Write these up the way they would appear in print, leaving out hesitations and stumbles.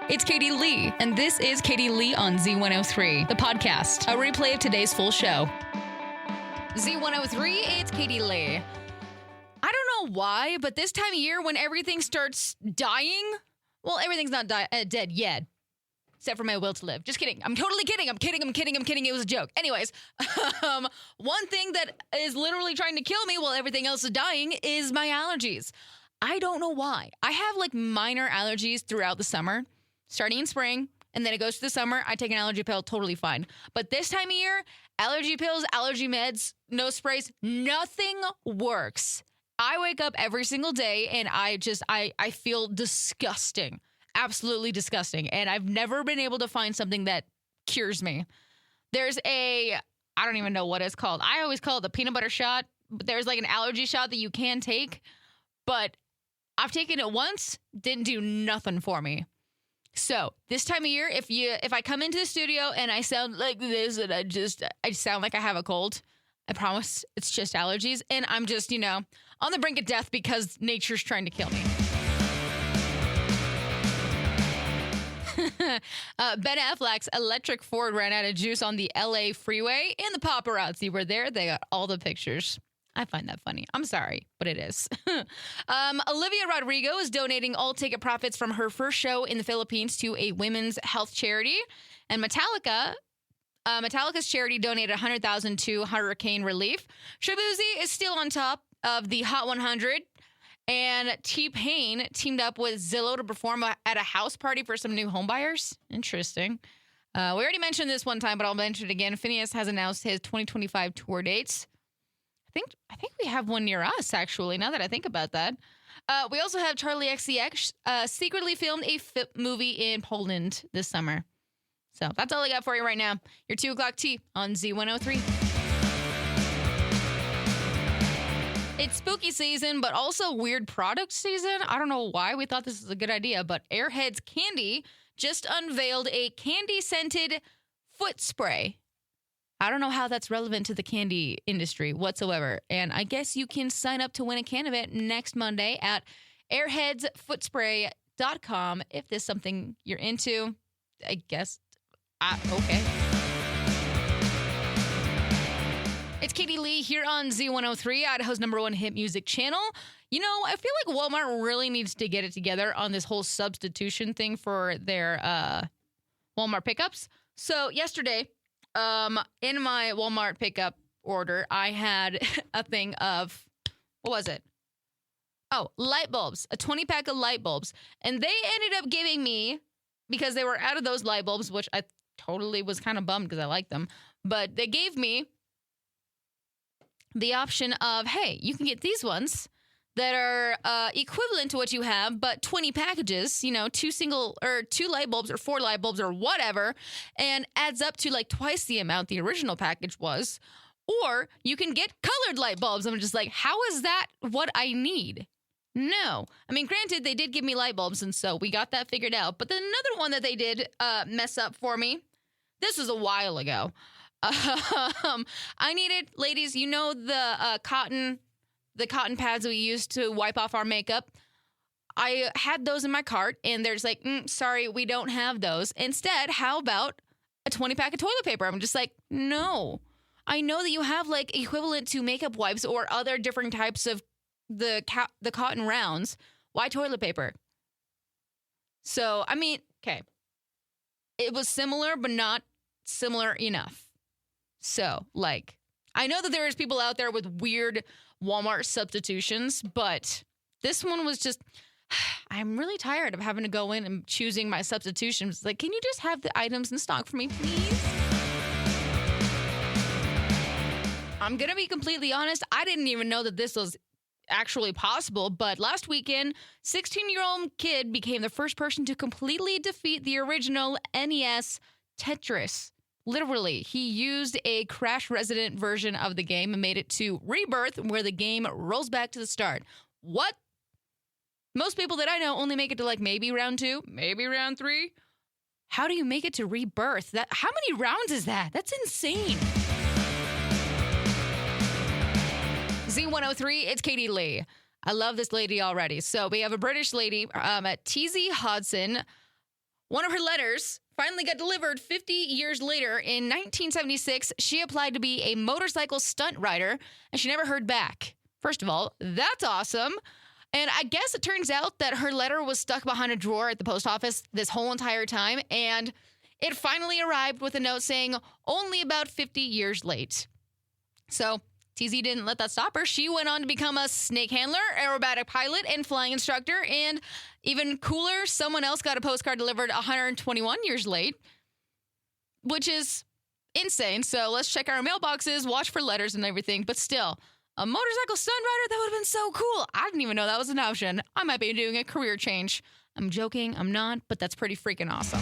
It's Katie Lee, and this is Katie Lee on Z103, the podcast, a replay of today's full show. Z103, it's Katie Lee. I don't know why, but this time of year when everything starts dying, well, everything's not dead yet, except for my will to live. Just kidding. I'm totally kidding. I'm kidding. It was a joke. Anyways, one thing that is literally trying to kill me while everything else is dying is my allergies. I don't know why. I have like minor allergies throughout the summer, starting in spring, and then it goes to the summer. I take an allergy pill, totally fine. But this time of year, allergy pills, allergy meds, nose sprays, nothing works. I wake up every single day and I feel disgusting. Absolutely disgusting. And I've never been able to find something that cures me. There's I don't even know what it's called. I always call it the peanut butter shot. There's like an allergy shot that you can take, but I've taken it once, didn't do nothing for me. So this time of year, if I come into the studio and I sound like this and I sound like I have a cold, I promise it's just allergies. And I'm just, on the brink of death because nature's trying to kill me. Ben Affleck's electric Ford ran out of juice on the LA freeway, and the paparazzi were there. They got all the pictures. I find that funny. I'm sorry, but it is. Olivia Rodrigo is donating all ticket profits from her first show in the Philippines to a women's health charity. And Metallica's charity donated $100,000 to hurricane relief. Shaboozey is still on top of the Hot 100. And T-Pain teamed up with Zillow to perform at a house party for some new homebuyers. Interesting. We already mentioned this one time, but I'll mention it again. Phineas has announced his 2025 tour dates. I think we have one near us, actually, now that I think about that. We also have Charlie XCX secretly filmed a movie in Poland this summer. So that's all I got for you right now. Your 2 o'clock tea on Z103. It's spooky season, but also weird product season. I don't know why we thought this was a good idea, but Airheads Candy just unveiled a candy-scented foot spray. I don't know how that's relevant to the candy industry whatsoever. And I guess you can sign up to win a can of it next Monday at airheadsfootspray.com if there's something you're into. I guess. Okay. It's Katie Lee here on Z103, Idaho's #1 hit music channel. I feel like Walmart really needs to get it together on this whole substitution thing for their Walmart pickups. So yesterday, in my Walmart pickup order, I had a thing of, what was it? Oh, light bulbs, a 20-pack of light bulbs. And they ended up giving me, because they were out of those light bulbs, which I totally was kind of bummed because I like them, but they gave me the option of, hey, you can get these ones that are equivalent to what you have, but 20 packages, 2 light bulbs or 4 light bulbs or whatever, and adds up to like twice the amount the original package was. Or you can get colored light bulbs. I'm just like, how is that what I need? No. I mean, granted, they did give me light bulbs, and so we got that figured out. But then another one that they did mess up for me, this was a while ago. I needed, ladies, the cotton pads we use to wipe off our makeup. I had those in my cart, and they're just like, sorry, we don't have those. Instead, how about a 20-pack of toilet paper? I'm just like, no. I know that you have like equivalent to makeup wipes or other different types of the cotton rounds. Why toilet paper? So, I mean, okay. It was similar, but not similar enough. So, I know that there's people out there with weird Walmart substitutions, but this one was just, I'm really tired of having to go in and choosing my substitutions. Like, can you just have the items in stock for me, please? I'm going to be completely honest. I didn't even know that this was actually possible, but last weekend, 16-year-old kid became the first person to completely defeat the original NES Tetris. Literally, he used a Crash Resident version of the game and made it to Rebirth, where the game rolls back to the start. What? Most people that I know only make it to maybe round 2, maybe round 3. How do you make it to Rebirth? How many rounds is that? That's insane. Z103, it's Katie Lee. I love this lady already. So we have a British lady, TZ Hodson, one of her letters finally got delivered 50 years later. In 1976, she applied to be a motorcycle stunt rider, and she never heard back. First of all, that's awesome. And I guess it turns out that her letter was stuck behind a drawer at the post office this whole entire time, and it finally arrived with a note saying only about 50 years late. So TZ didn't let that stop her. She went on to become a snake handler, aerobatic pilot, and flying instructor. And even cooler, someone else got a postcard delivered 121 years late, which is insane. So let's check our mailboxes, watch for letters and everything. But still, a motorcycle stunt rider, that would have been so cool. I didn't even know that was an option. I might be doing a career change. I'm joking, I'm not, but that's pretty freaking awesome.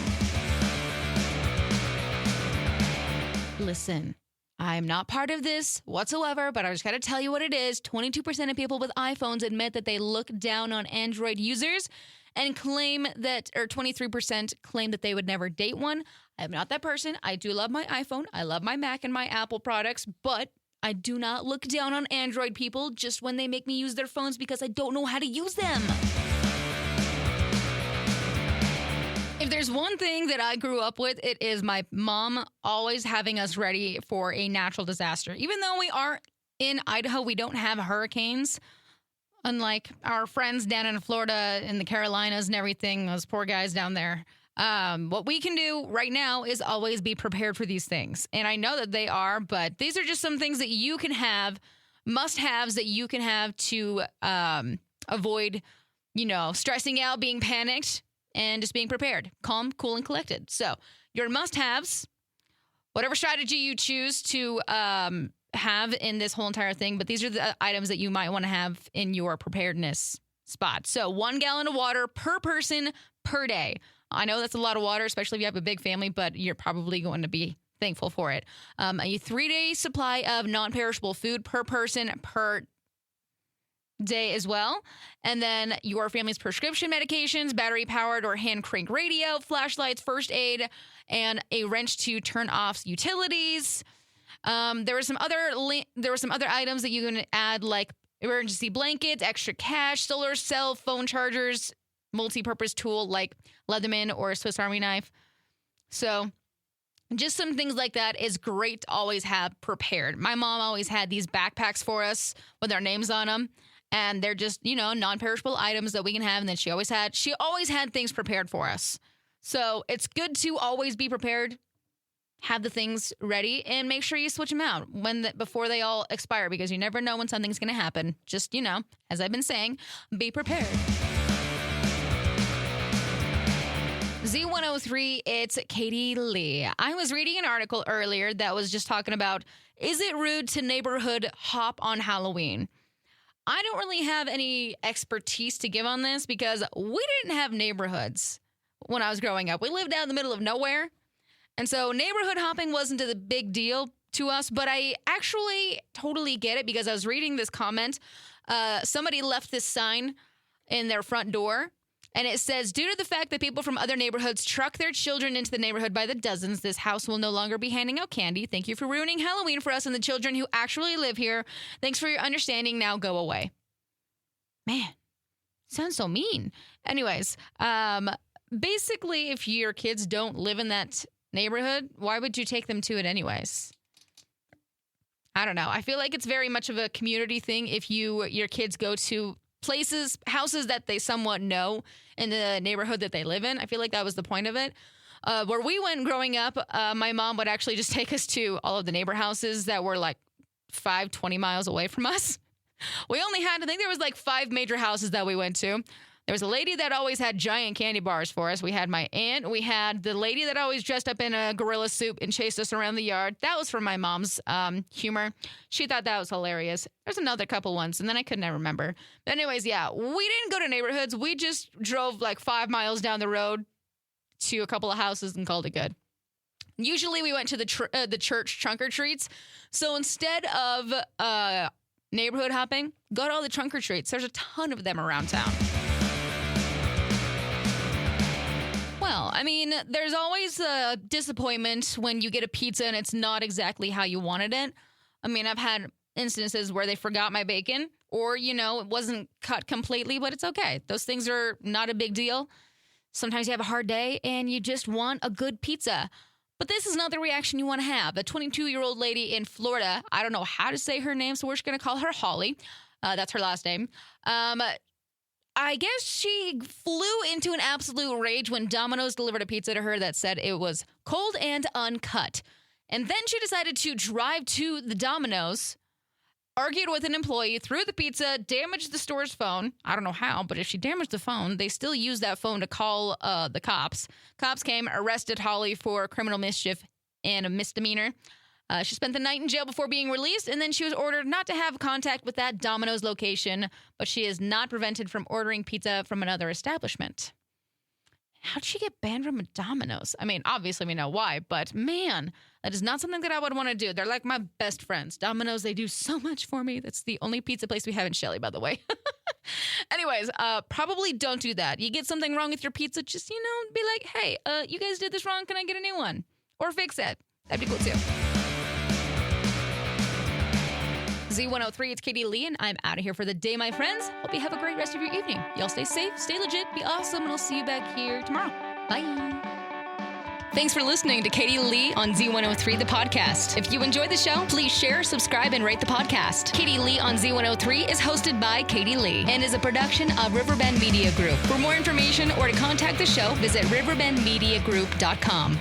Listen, I'm not part of this whatsoever, but I just got to tell you what it is. 22% of people with iPhones admit that they look down on Android users and claim that, or 23% claim that they would never date one. I'm not that person. I do love my iPhone. I love my Mac and my Apple products, but I do not look down on Android people just when they make me use their phones because I don't know how to use them. If there's one thing that I grew up with, it is my mom always having us ready for a natural disaster. Even though we are in Idaho, we don't have hurricanes. Unlike our friends down in Florida, in the Carolinas and everything, those poor guys down there. What we can do right now is always be prepared for these things. And I know that they are, but these are just some things that you can have, must-haves that you can have to avoid, stressing out, being panicked, and just being prepared, calm, cool, and collected. So your must-haves, whatever strategy you choose to have in this whole entire thing, but these are the items that you might want to have in your preparedness spot. So 1 gallon of water per person per day. I know that's a lot of water, especially if you have a big family, but you're probably going to be thankful for it. A 3-day supply of non-perishable food per person per day as well. And then your family's prescription medications, battery-powered or hand-crank radio, flashlights, first aid, and a wrench to turn off utilities. There were some other items that you can add, like emergency blankets, extra cash, solar cell phone chargers, multi-purpose tool like Leatherman or a Swiss Army knife. So just some things like that is great to always have prepared. My mom always had these backpacks for us with our names on them. And they're just, non-perishable items that we can have. And then she always had things prepared for us. So it's good to always be prepared, have the things ready, and make sure you switch them out before they all expire, because you never know when something's going to happen. Just, as I've been saying, be prepared. Z103, it's Katie Lee. I was reading an article earlier that was just talking about, is it rude to neighborhood hop on Halloween? I don't really have any expertise to give on this because we didn't have neighborhoods when I was growing up. We lived out in the middle of nowhere. And so neighborhood hopping wasn't a big deal to us, but I actually totally get it because I was reading this comment. Somebody left this sign in their front door, and it says, due to the fact that people from other neighborhoods truck their children into the neighborhood by the dozens, this house will no longer be handing out candy. Thank you for ruining Halloween for us and the children who actually live here. Thanks for your understanding. Now go away. Man, sounds so mean. Anyways, basically, if your kids don't live in that neighborhood, why would you take them to it anyways? I don't know. I feel like it's very much of a community thing if your kids go to houses that they somewhat know in the neighborhood that they live in. I feel like that was the point of it. Where we went growing up, my mom would actually just take us to all of the neighbor houses that were like 20 miles away from us. We only had, I think there was like 5 major houses that we went to. There was a lady that always had giant candy bars for us. We had my aunt. We had the lady that always dressed up in a gorilla suit and chased us around the yard. That was from my mom's humor. She thought that was hilarious. There's another couple ones, and then I couldn't remember. But anyways, yeah, we didn't go to neighborhoods. We just drove like 5 miles down the road to a couple of houses and called it good. Usually we went to the church trunk or treats. So instead of neighborhood hopping, go to all the trunk or treats. There's a ton of them around town. Well, I mean, there's always a disappointment when you get a pizza and it's not exactly how you wanted it. I mean, I've had instances where they forgot my bacon or, it wasn't cut completely, but it's okay. Those things are not a big deal. Sometimes you have a hard day and you just want a good pizza. But this is not the reaction you want to have. A 22-year-old lady in Florida, I don't know how to say her name, so we're just going to call her Holly. That's her last name. I guess she flew into an absolute rage when Domino's delivered a pizza to her that said it was cold and uncut. And then she decided to drive to the Domino's, argued with an employee, threw the pizza, damaged the store's phone. I don't know how, but if she damaged the phone, they still used that phone to call the cops. Cops came, arrested Holly for criminal mischief and a misdemeanor. She spent the night in jail before being released, and then she was ordered not to have contact with that Domino's location, but she is not prevented from ordering pizza from another establishment. How'd she get banned from a Domino's? I mean, obviously we know why, but man, that is not something that I would want to do. They're like my best friends. Domino's, they do so much for me. That's the only pizza place we have in Shelley, by the way. Anyways, probably don't do that. You get something wrong with your pizza, just, be like, hey, you guys did this wrong. Can I get a new one? Or fix it. That'd be cool too. Z103, it's Katie Lee, and I'm out of here for the day, my friends. Hope you have a great rest of your evening. Y'all stay safe, stay legit, be awesome, and I'll see you back here tomorrow. Bye. Thanks for listening to Katie Lee on Z103, the podcast. If you enjoyed the show, please share, subscribe, and rate the podcast. Katie Lee on Z103 is hosted by Katie Lee and is a production of Riverbend Media Group. For more information or to contact the show, visit riverbendmediagroup.com.